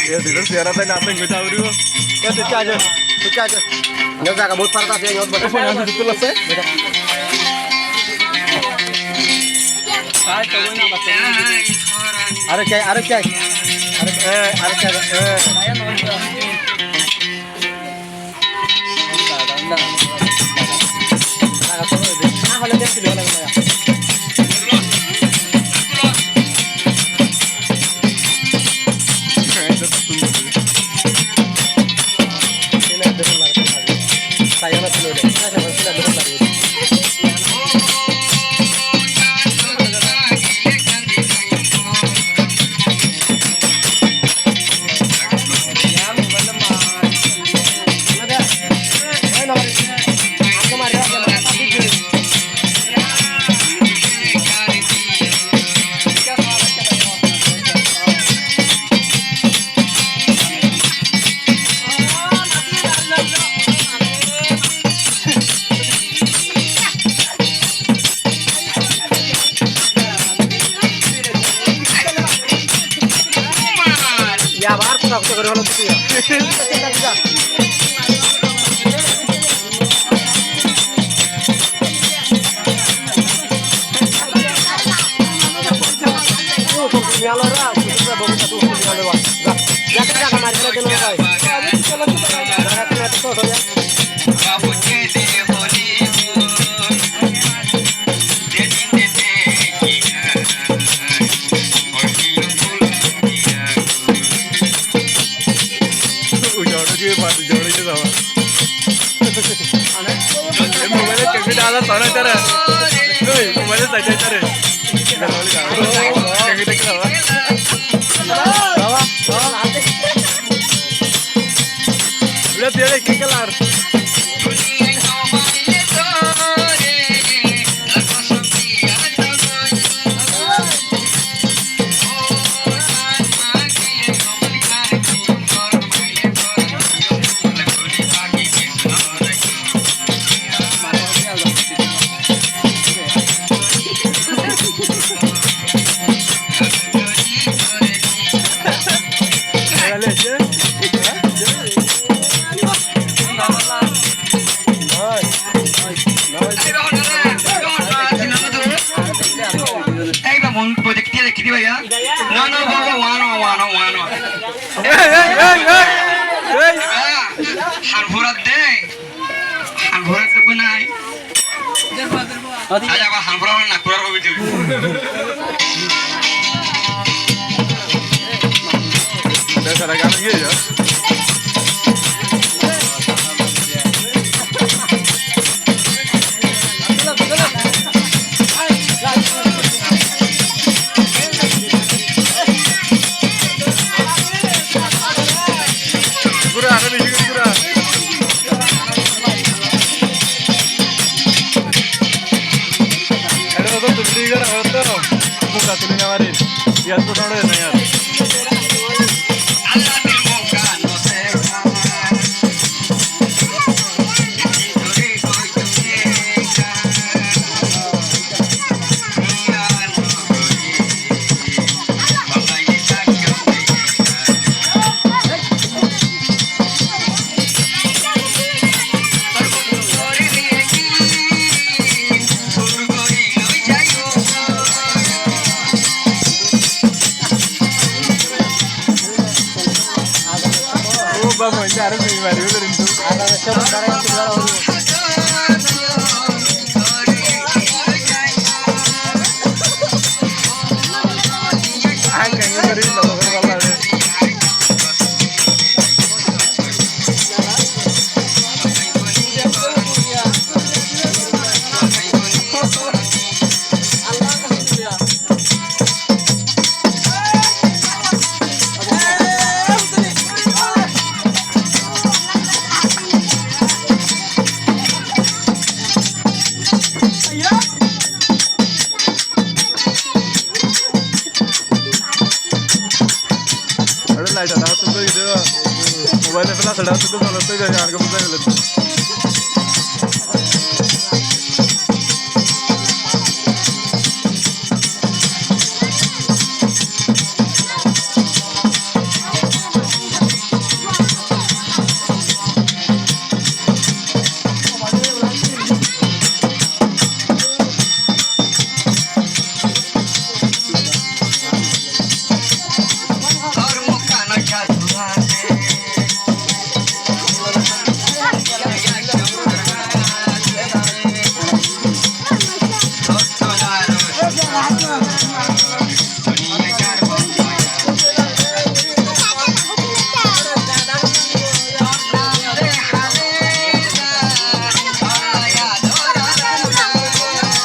Ya tidak siaran tadi apa yang gue tahu dulu. Ya itu aja. Itu aja. Enggak usah kabut parah tapi yang buat. Apa yang harus selesai? Ada cai. Ada cai. Ya abar kurang tu kalau tu ya. Ada sana cara. Noi, kemana saja cara. Kalau lihat, kayak gitu kenapa? Bawa nanti. Lihat dia lagi kelar. Aja apa hanfura nak keluar ke video. Ada seragam lagi ya. Kurang ada di sini kurang. Buka tulinya warin. Lihat tuh nol ya यार. Vamos a entrar en mi barrio de Rindu. Light आता तो इधर mobile पे ना सड़ा तो जान के पता नहीं लगता